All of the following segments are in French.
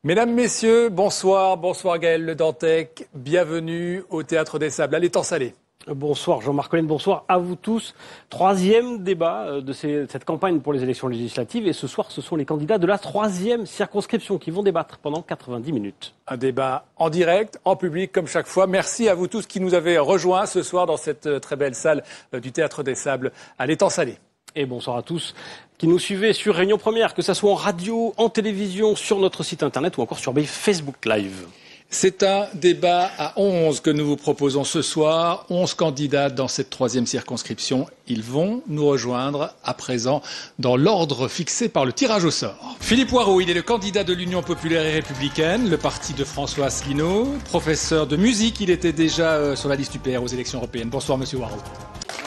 Mesdames, Messieurs, bonsoir. Bonsoir Gaël Le Dantec. Bienvenue au Théâtre des Sables à l'Étang Salé. Bonsoir Jean-Marc Colline, bonsoir à vous tous. Troisième débat de cette campagne pour les élections législatives. Et ce soir, ce sont les candidats de la troisième circonscription qui vont débattre pendant 90 minutes. Un débat en direct, en public, comme chaque fois. Merci à vous tous qui nous avez rejoints ce soir dans cette très belle salle du Théâtre des Sables à l'Étang Salé. Et bonsoir à tous qui nous suivez sur Réunion Première, que ce soit en radio, en télévision, sur notre site internet ou encore sur Facebook Live. C'est un débat à 11 que nous vous proposons ce soir. 11 candidats dans cette troisième circonscription. Ils vont nous rejoindre à présent dans l'ordre fixé par le tirage au sort. Philippe Hoareau, il est le candidat de l'Union populaire et républicaine, le parti de François Asselineau. Professeur de musique, il était déjà sur la liste UPR aux élections européennes. Bonsoir Monsieur Hoareau.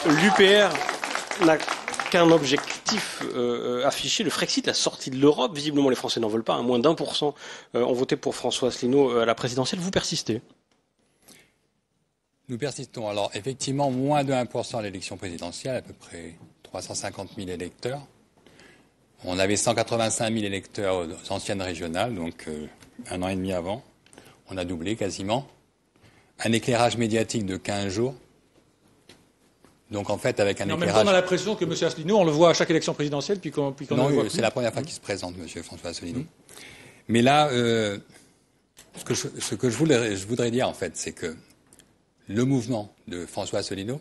L'UPR n'a qu'un objectif affiché, le Frexit, la sortie de l'Europe. Visiblement, les Français n'en veulent pas. Moins d'1% ont voté pour François Asselineau à la présidentielle. Vous persistez? Nous persistons. Alors, effectivement, moins de 1% à l'élection présidentielle, à peu près 350 000 électeurs. On avait 185 000 électeurs aux anciennes régionales, donc un an et demi avant. On a doublé quasiment. Un éclairage médiatique de 15 jours. Donc en fait, avec un éclairage... En même temps, on a l'impression que M. Asselineau, on le voit à chaque élection présidentielle, puis qu'on non, le voit plus. C'est la première fois qu'il se présente, M. François Asselineau. Mais là, ce que je voudrais dire, en fait, c'est que le mouvement de François Asselineau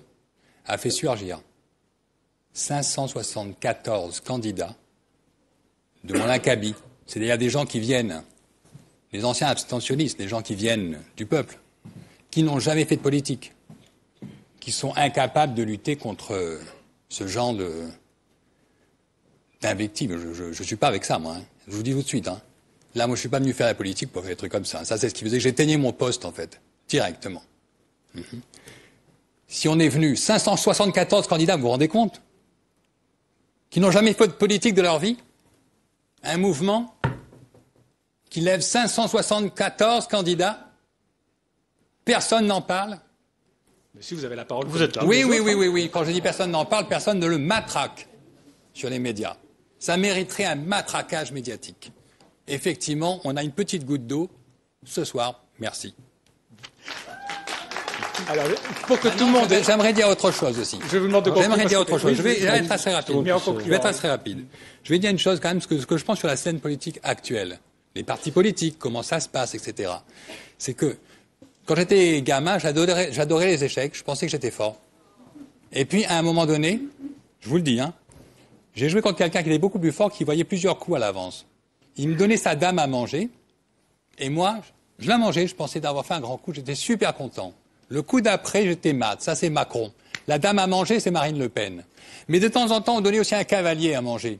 a fait surgir 574 candidats de mon acabit. C'est-à-dire des gens qui viennent, les anciens abstentionnistes, des gens qui viennent du peuple, qui n'ont jamais fait de politique, qui sont incapables de lutter contre ce genre d'invectives. Je ne suis pas avec ça, moi. Hein. Je vous dis tout de suite. Hein. Là, moi, je ne suis pas venu faire la politique pour faire des trucs comme ça. Ça, c'est ce qui faisait que j'éteignais mon poste, en fait, directement. Si on est venu 574 candidats, vous vous rendez compte? Qui n'ont jamais fait de politique de leur vie? Un mouvement qui lève 574 candidats? Personne n'en parle? Si vous avez la parole, vous êtes là. Oui. Quand je dis personne n'en parle, personne ne le matraque sur les médias. Ça mériterait un matraquage médiatique. Effectivement, on a une petite goutte d'eau ce soir. Merci. Alors, pour que tout le monde... J'aimerais dire autre chose aussi. Je vous demande de conclure. J'aimerais dire autre chose. Je vais être assez rapide. Je vais être assez rapide. Je vais dire une chose quand même, ce que je pense sur la scène politique actuelle. Les partis politiques, comment ça se passe, etc. C'est que quand j'étais gamin, j'adorais les échecs, je pensais que j'étais fort. Et puis, à un moment donné, je vous le dis, hein, j'ai joué contre quelqu'un qui était beaucoup plus fort, qui voyait plusieurs coups à l'avance. Il me donnait sa dame à manger, et moi, je la mangeais, je pensais d'avoir fait un grand coup, j'étais super content. Le coup d'après, j'étais mat, ça c'est Macron. La dame à manger, c'est Marine Le Pen. Mais de temps en temps, on donnait aussi un cavalier à manger.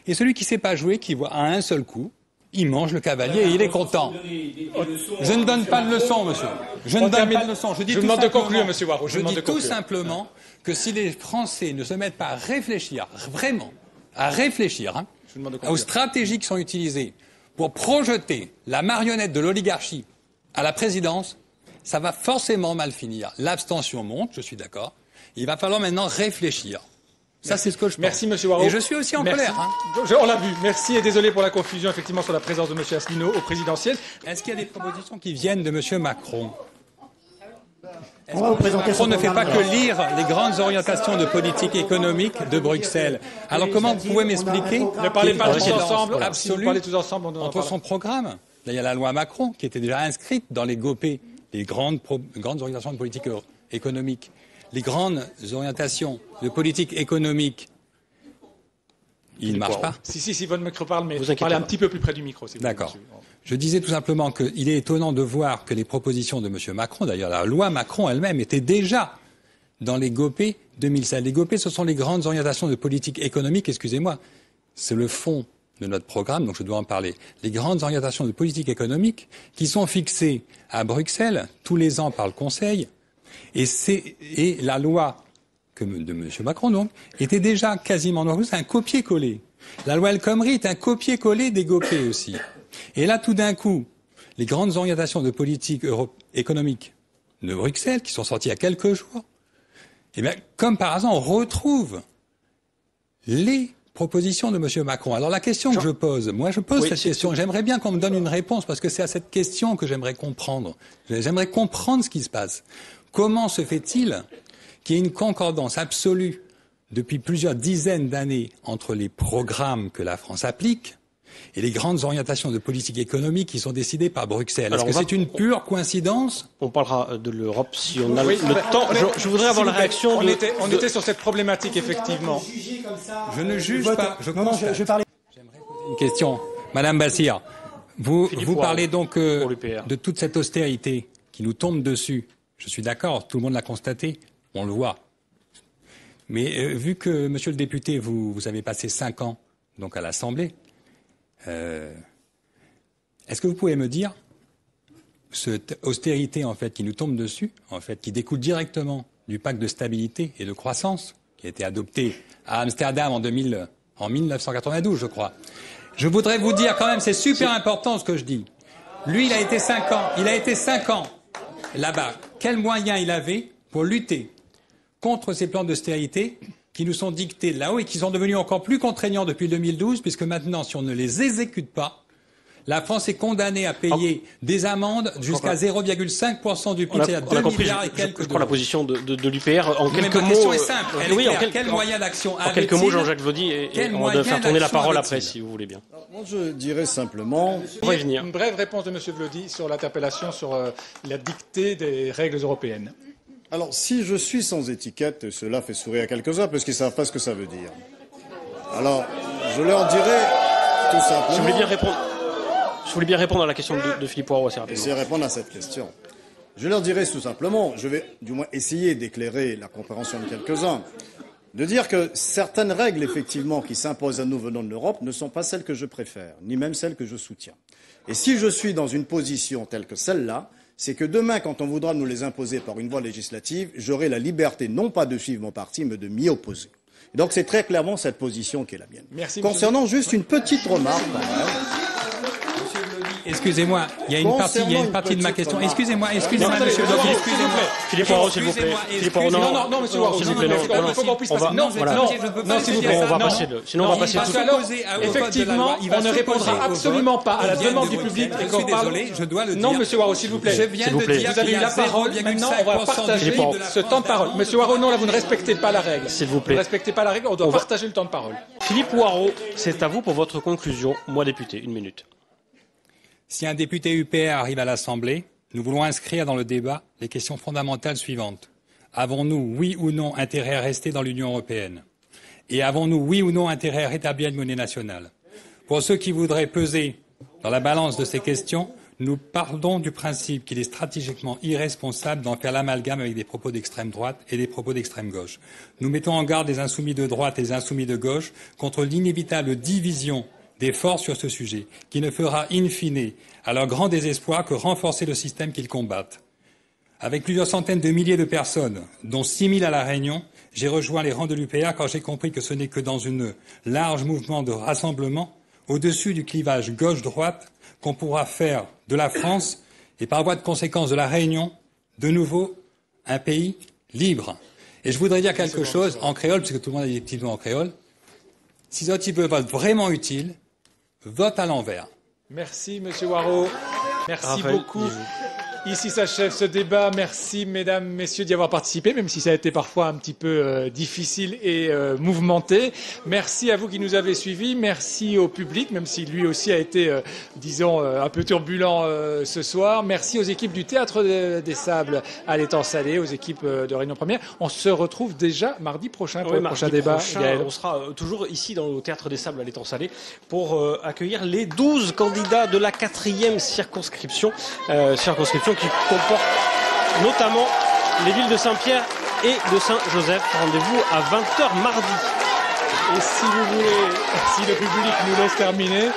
Et celui qui ne sait pas jouer, qui voit à un seul coup, il mange le cavalier et il est content. Je ne donne pas de leçon, monsieur. Je ne donne pas de leçon. Je vous demande de conclure, monsieur Hoareau. Je dis tout simplement que si les Français ne se mettent pas à réfléchir, vraiment, à réfléchir aux stratégies qui sont utilisées pour projeter la marionnette de l'oligarchie à la présidence, ça va forcément mal finir. L'abstention monte, je suis d'accord. Il va falloir maintenant réfléchir. Ça, c'est ce que je pense. Merci, monsieur Hoareau. Et je suis aussi en colère. Hein. On l'a vu. Merci et désolé pour la confusion, effectivement, sur la présence de monsieur Asselineau au présidentiel. Est-ce qu'il y a des propositions qui viennent de monsieur Macron? Macron ne fait pas que lire les grandes orientations de politique économique de Bruxelles. Alors comment vous pouvez m'expliquer? Ne parlez pas tous ensemble, absolument. Parlez tous ensemble. Entre son programme, là, il y a la loi Macron qui était déjà inscrite dans les GOPÉ, les grandes orientations de politique économique. Les grandes orientations de politique économique, il ne marche pas. Si, votre micro parle, mais vous parlez un petit peu plus près du micro. D'accord. Je disais tout simplement qu'il est étonnant de voir que les propositions de M. Macron, d'ailleurs la loi Macron elle-même, était déjà dans les GOPÉ 2016. Les GOPÉ, ce sont les grandes orientations de politique économique, excusez-moi, c'est le fond de notre programme, donc je dois en parler. Les grandes orientations de politique économique qui sont fixées à Bruxelles tous les ans par le Conseil. Et la loi de M. Macron, donc, était déjà quasiment, c'est un copier-coller. La loi El Khomri est un copier-coller des GOPÉ aussi. Et là, tout d'un coup, les grandes orientations de politique économique de Bruxelles, qui sont sorties il y a quelques jours, eh bien, comme par hasard, on retrouve les proposition de M. Macron. Alors la question que je pose, cette question, j'aimerais bien qu'on me donne une réponse, parce que c'est à cette question que j'aimerais comprendre. J'aimerais comprendre ce qui se passe. Comment se fait-il qu'il y ait une concordance absolue depuis plusieurs dizaines d'années entre les programmes que la France applique et les grandes orientations de politique économique qui sont décidées par Bruxelles? Est-ce que c'est une pure coïncidence? On parlera de l'Europe si on a le temps. Je voudrais avoir la réaction on était sur cette problématique, effectivement. Je ne juge pas. Je parlais. J'aimerais poser une question. Madame Bassir, vous parlez donc de toute cette austérité qui nous tombe dessus. Je suis d'accord, tout le monde l'a constaté, on le voit. Mais vu que, monsieur le député, vous avez passé 5 ans donc à l'Assemblée, est-ce que vous pouvez me dire cette austérité en fait qui nous tombe dessus, en fait, qui découle directement du pacte de stabilité et de croissance qui a été adopté à Amsterdam en 1992, je crois. Je voudrais vous dire quand même, c'est super important ce que je dis. Lui, il a été 5 ans là-bas. Quels moyens il avait pour lutter contre ces plans d'austérité qui nous sont dictés là-haut et qui sont devenus encore plus contraignants depuis 2012, puisque maintenant, si on ne les exécute pas, la France est condamnée à payer des amendes jusqu'à 0,5% du PIB, c'est-à-dire 2 milliards et quelques. Je prends la position de l'UPR en quelques mots. Ma question est simple. Quels moyens d'action en quelques mots, Jean-Jacques Vaudy, et on va faire tourner la parole après, si vous voulez bien. Moi, je dirais simplement... Une brève réponse de M. Vaudy sur l'interpellation sur la dictée des règles européennes. Alors, si je suis sans étiquette, cela fait sourire à quelques-uns parce qu'ils ne savent pas ce que ça veut dire. Alors, je leur dirais tout simplement... Je voulais bien répondre à la question de Philippe Poirot assez rapidement. Essayer de répondre à cette question. Je leur dirais tout simplement, je vais du moins essayer d'éclairer la compréhension de quelques-uns, de dire que certaines règles, effectivement, qui s'imposent à nous venant de l'Europe ne sont pas celles que je préfère, ni même celles que je soutiens. Et si je suis dans une position telle que celle-là, c'est que demain, quand on voudra nous les imposer par une voie législative, j'aurai la liberté non pas de suivre mon parti, mais de m'y opposer. Et donc c'est très clairement cette position qui est la mienne. Merci, concernant juste une petite remarque, quand même. Excusez-moi, il y a une partie de ma question. Excusez-moi, monsieur Vaudy, excusez-moi. Philippe Poirot, s'il vous plaît. Philippe Poirot, non, monsieur Poirot, s'il vous plaît, il faut qu'on puisse passer. Non, s'il vous plaît, on va passer sinon on va passer tout. Alors, effectivement, on ne répondra absolument pas à la demande du public et qu'on parle. Je dois le dire. Non, monsieur Poirot, s'il vous plaît. Je viens de dire vous avez eu la parole. Maintenant, on va partager ce temps de parole. Monsieur Poirot, non, là, vous ne respectez pas la règle. S'il vous plaît. Vous ne respectez pas la règle, on doit partager le temps de parole. Philippe Poirot, c'est à vous pour votre conclusion. Moi, député, 1 minute. Si un député UPR arrive à l'Assemblée, nous voulons inscrire dans le débat les questions fondamentales suivantes. Avons-nous, oui ou non, intérêt à rester dans l'Union européenne? Et avons-nous, oui ou non, intérêt à rétablir une monnaie nationale? Pour ceux qui voudraient peser dans la balance de ces questions, nous partons du principe qu'il est stratégiquement irresponsable d'en faire l'amalgame avec des propos d'extrême droite et des propos d'extrême gauche. Nous mettons en garde les insoumis de droite et les insoumis de gauche contre l'inévitable division des forces sur ce sujet, qui ne fera in fine, à leur grand désespoir, que renforcer le système qu'ils combattent. Avec plusieurs centaines de milliers de personnes, dont 6 000 à La Réunion, j'ai rejoint les rangs de l'UPR quand j'ai compris que ce n'est que dans un large mouvement de rassemblement, au-dessus du clivage gauche-droite, qu'on pourra faire de la France, et par voie de conséquence de La Réunion, de nouveau un pays libre. Et je voudrais dire quelque chose en créole, puisque tout le monde a des petits mots en créole. Si ce petit peu vote vraiment utile, vote à l'envers. Merci, monsieur Poirot. Merci beaucoup. Ici s'achève ce débat. Merci, mesdames, messieurs, d'y avoir participé, même si ça a été parfois un petit peu difficile et mouvementé. Merci à vous qui nous avez suivis. Merci au public, même si lui aussi a été, disons, un peu turbulent ce soir. Merci aux équipes du Théâtre des Sables à l'Étang Salé, aux équipes de Réunion Première. On se retrouve déjà mardi prochain pour le prochain débat. On sera toujours ici dans le Théâtre des Sables à l'Étang Salé pour accueillir les 12 candidats de la 4e circonscription qui comporte notamment les villes de Saint-Pierre et de Saint-Joseph. Rendez-vous à 20h mardi. Et si vous voulez, si le public nous laisse terminer,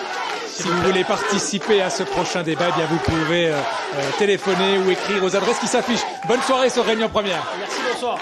si vous voulez participer à ce prochain débat, eh bien vous pouvez téléphoner ou écrire aux adresses qui s'affichent. Bonne soirée sur Réunion Première. Merci, bonsoir.